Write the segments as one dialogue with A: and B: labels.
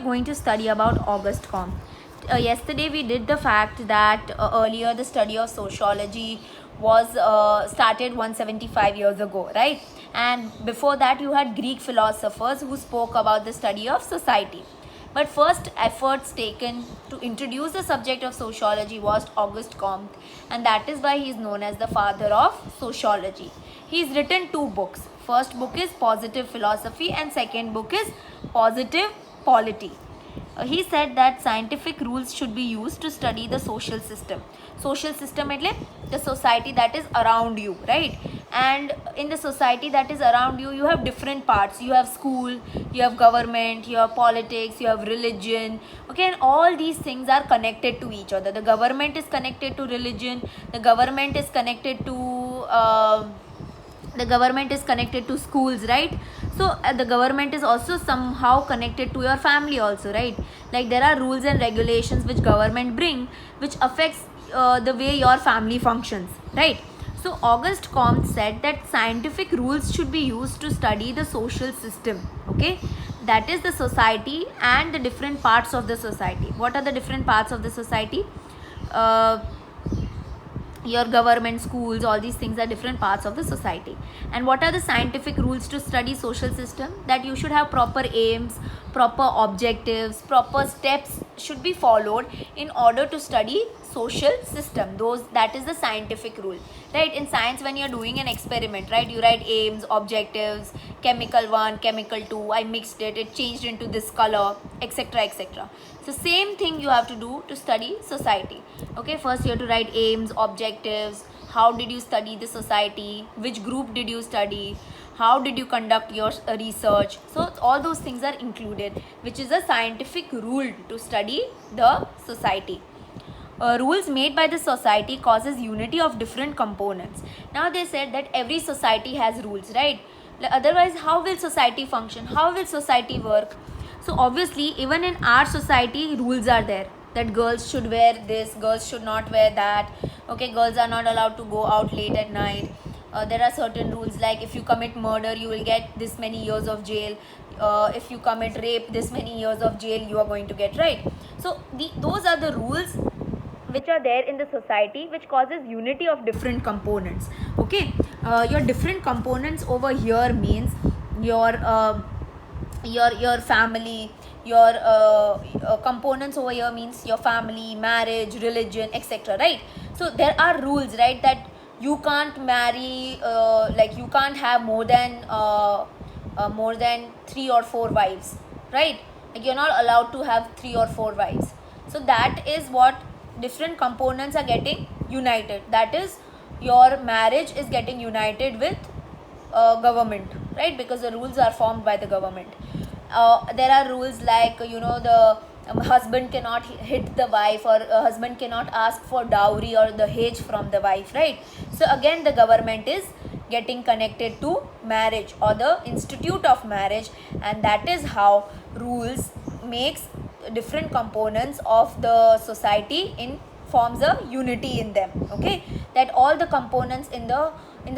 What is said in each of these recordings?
A: going to study about Auguste Comte. Yesterday we did the fact that earlier the study of sociology was started 175 years ago, right? And before that you had Greek philosophers who spoke about the study of society. But first efforts taken to introduce the subject of sociology was Auguste Comte, and that is why he is known as the father of sociology. He's written 2 books. First book is Positive Philosophy and second book is Positive Polity. He said that scientific rules should be used to study the social system. Social system એટલે the society that is around you, right? And in the society that is around you, you have different parts. You have school, you have government, you have politics, you have religion, okay? And all these things are connected to each other. The government is connected to religion, the government is connected to schools, right? So the government is also somehow connected to your family also, right? Like there are rules and regulations which government bring, which affects the way your family functions, right? So Auguste Comte said that scientific rules should be used to study the social system, okay? That is the society and the different parts of the society. What are the different parts of the society? Your government, schools, all these things are different parts of the society. And what are the scientific rules to study social system? That you should have proper aims, proper objectives, proper steps should be followed in order to study social system. That is the scientific rule, right? In science, when you're doing an experiment, right, you write aims, objectives, chemical 1, chemical 2, I mixed it changed into this color, etc, etc. So same thing you have to do to study society, okay? First you have to write aims, objectives, how did you study the society, which group did you study, how did you conduct your research. So all those things are included, which is a scientific rule to study the society. Rules made by the society causes unity of different components. Now they said that every society has rules, right? Otherwise how will society function, how will society work? So obviously even in our society rules are there, that girls should wear this, girls should not wear that, okay? Girls are not allowed to go out late at night. There are certain rules, like if you commit murder you will get this many years of jail, if you commit rape this many years of jail you are going to get, right? So those are the rules which are there in the society, which causes unity of different components, okay? Your different components over here means your family, your components over here means your family, marriage, religion, etc, right? So there are rules, right, that you can't marry, like you can't have more than 3 or 4 wives, right? Like you're not allowed to have 3 or 4 wives. So that is what different components are getting united. That is, your marriage is getting united with government, right? Because the rules are formed by the government. There are rules like, the husband cannot hit the wife, or husband cannot ask for dowry or the dahej from the wife, right? So again the government is getting connected to marriage or the institute of marriage, and that is how rules makes different components of the society in forms a unity in them, okay? That all the components in the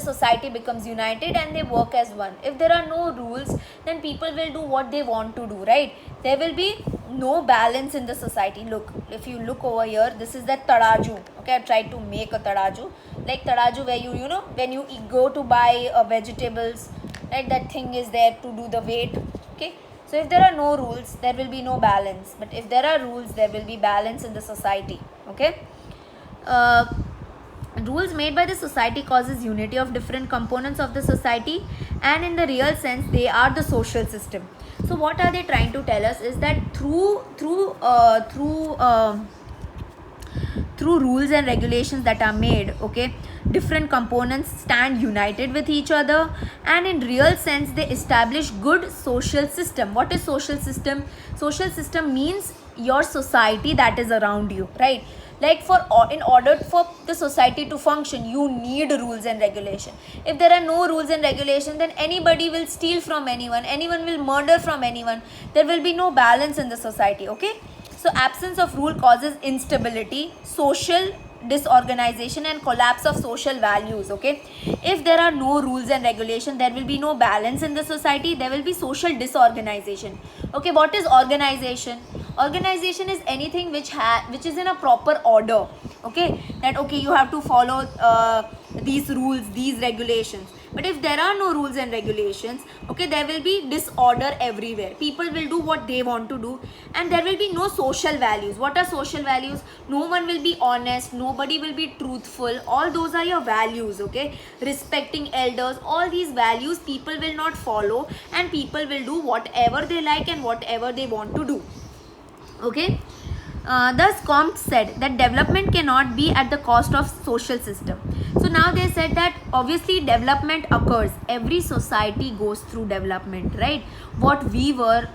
A: society becomes united and they work as one. If there are no rules, then people will do what they want to do, right? There will be no balance in the society. Look, if you look over here, this is the taraju, okay? I tried to make a taraju, like taraju where you know when you go to buy vegetables, right? That thing is there to do the weight, okay? So if there are no rules, there will be no balance. But if there are rules, there will be balance in the society, okay? Rules made by the society causes unity of different components of the society, and in the real sense they are the social system. So what are they trying to tell us is that through rules and regulations that are made, okay, different components stand united with each other, and in real sense they establish good social system. What is social system? Social system means your society that is around you, right? Like in order for the society to function, you need rules and regulation. If there are no rules and regulation, then anybody will steal from anyone will murder from anyone. There will be no balance in the society, okay? So absence of rule causes instability, social disorganization and collapse of social values. Okay, if there are no rules and regulation, there will be no balance in the society, there will be social disorganization. Okay, what is organization? Organization is anything which is in a proper order. Okay, that okay, you have to follow these rules, these regulations. But if there are no rules and regulations, okay, there will be disorder everywhere. People will do what they want to do, and there will be no social values. What are social values? No one will be honest, nobody will be truthful. All those are your values. Okay, respecting elders, all these values people will not follow, and people will do whatever they like and whatever they want to do. Okay, thus Comte said that development cannot be at the cost of social system. So now they said that obviously development occurs, every society goes through development, right? What we were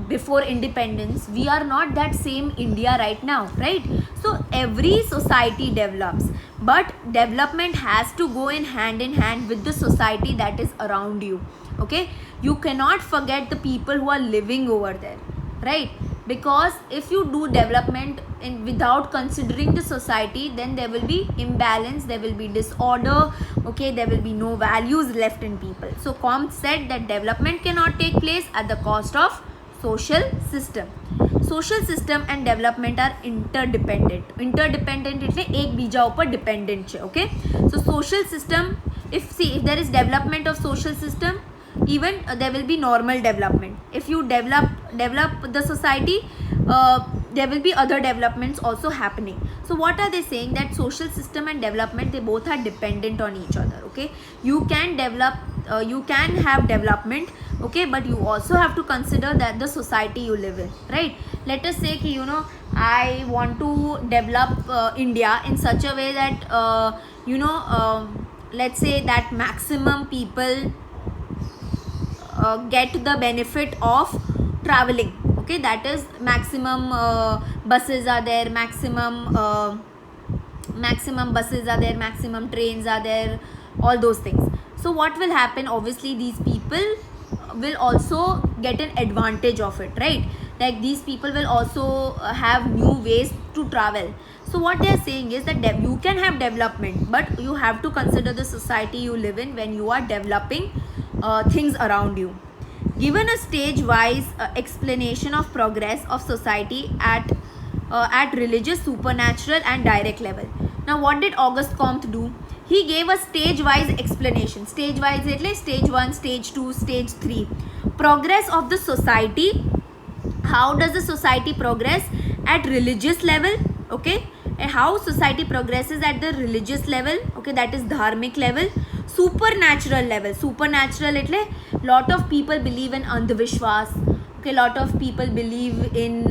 A: before independence, we are not that same India right now, right? So every society develops, but development has to go in hand with the society that is around you. Okay, you cannot forget the people who are living over there, right? Because if you do development without considering the society, then there will be imbalance, there will be disorder. Okay, there will be no values left in people. So Comte said that development cannot take place at the cost of social system. Social system and development are interdependent. Interdependent એટલે એકબીજા ઉપર dependent છે. Okay, so social system, if there is development of social system, even there will be normal development. If you develop the society, there will be other developments also happening. So what are they saying? That social system and development, they both are dependent on each other. Okay, you can develop, you can have development, okay, but you also have to consider that the society you live in, right? Let us say ki, I want to develop India in such a way that let's say that maximum people get the benefit of traveling. Okay, that is maximum buses are there, maximum buses are there, maximum trains are there, all those things. So what will happen? Obviously these people will also get an advantage of it, right? Like these people will also have new ways to travel. So what they are saying is that you can have development, but you have to consider the society you live in when you are developing things around you. Given a stage-wise explanation of progress of society at religious, supernatural and direct level. Now what did Auguste Comte do? He gave a stage-wise explanation. Stage-wise એટલે stage 1, stage 2, stage 3. Progress of the society. How does the society progress at religious level? Okay, and how society progresses at the religious level? Okay, that is dharmic level. Supernatural level. Supernatural એટલે lot of people believe in andhvishwas. Okay, lot of people believe in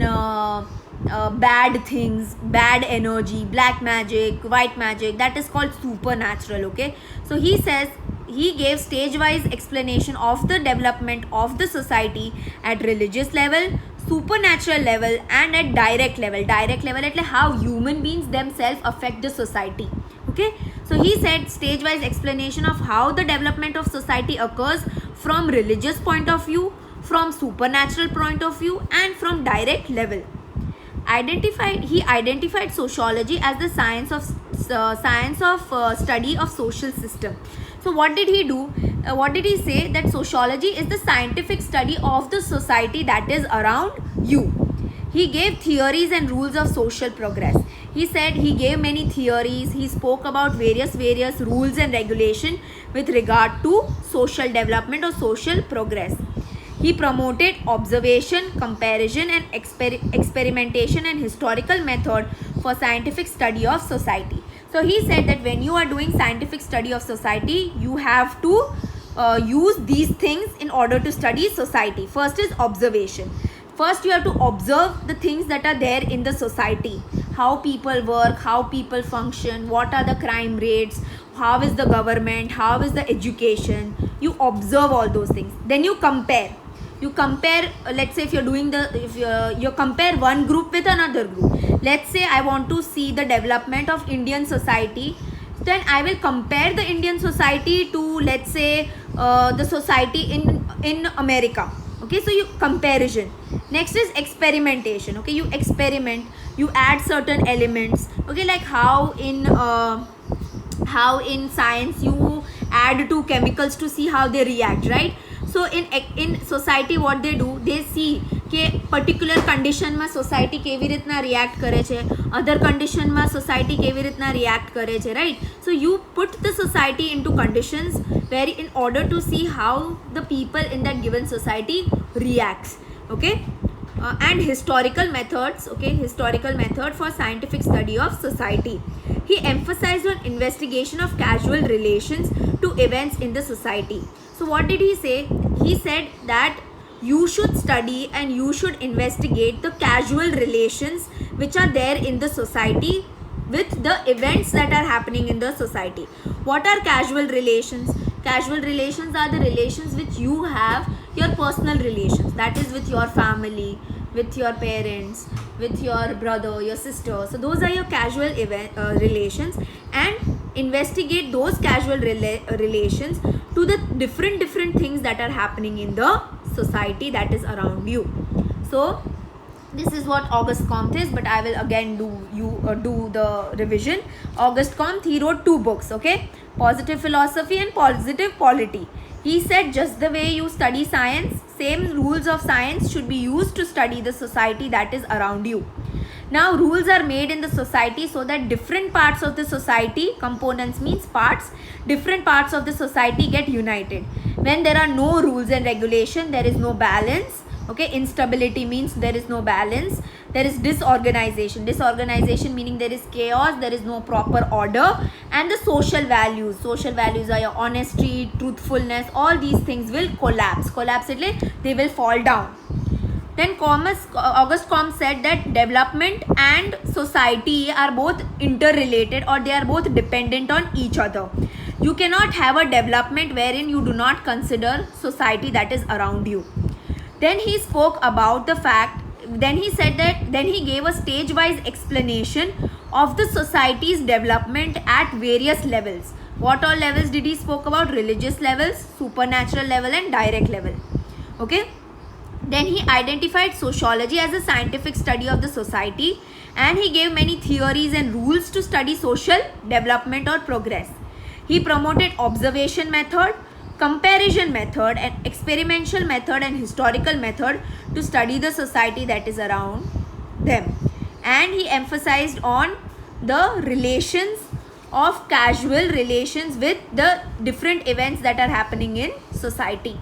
A: bad things, bad energy, black magic, white magic. That is called supernatural. Okay, so he says he gave stage-wise explanation of the development of the society at religious level, supernatural level and at direct level. Direct level એટલે how human beings themselves affect the society. Okay, so he said stage-wise explanation of how the development of society occurs from religious point of view, from supernatural point of view and from direct level. He identified sociology as the science of study of social system. So what did he do? What did he say? That sociology is the scientific study of the society that is around you. He gave theories and rules of social progress. He said he gave many theories. He spoke about various rules and regulation with regard to social development or social progress. He promoted observation, comparison and experimentation and historical method for scientific study of society. So he said that when you are doing scientific study of society, you have to use these things in order to study society. First is observation. First you have to observe the things that are there in the society. How people work, how people function, what are the crime rates, how is the government, how is the education. You observe all those things. Then you compare. Let's say if you're doing you compare one group with another group. Let's say I want to see the development of Indian society, then I will compare the Indian society to, let's say, the society in America. Okay, Okay, so you comparison. Next is experimentation. Okay, you experiment, you add certain elements. Okay, like how in science you add two chemicals to see how they react, right? So in society what they do, they see કે particular કન્ડિશનમાં society કેવી રીતના react કરે છે, અધર કન્ડિશનમાં society કેવી રીતના react કરે છે, right? So you put the society into conditions where in order to see how the people in that given society reacts. Okay, and historical methods. Okay, historical method for scientific study of society. He emphasized on investigation of casual relations to events in the society. So what did he say? He said that you should study and you should investigate the casual relations which are there in the society with the events that are happening in the society. What are casual relations? Casual relations are the relations which you have, your personal relations, that is with your family, with your parents, with your brother, your sister. So those are your casual relations, and investigate those casual relations to the different things that are happening in the society that is around you. So this is what Auguste Comte is, but I will again do the revision. Auguste Comte, he wrote 2 books. Okay, Positive Philosophy and Positive Polity. He said just the way you study science, same rules of science should be used to study the society that is around you. Now rules are made in the society so that different parts of the society, components means parts, different parts of the society get united. When there are no rules and regulation, there is no balance. Okay, instability means there is no balance, there is disorganization meaning there is chaos, there is no proper order. And the social values are your honesty, truthfulness, all these things will collapse એટલે they will fall down. Then Auguste Comte said that development and society are both interrelated, or they are both dependent on each other. You cannot have a development wherein you do not consider society that is around you. Then he spoke about the fact, then he said that, then he gave a stage-wise explanation of the society's development at various levels. What all levels did he spoke about? Religious levels, supernatural level, and direct level. Okay. Then he identified sociology as a scientific study of the society, and he gave many theories and rules to study social development or progress. He promoted observation method, comparison method, and experimental method and historical method to study the society that is around them. And he emphasized on the relations of casual relations with the different events that are happening in society.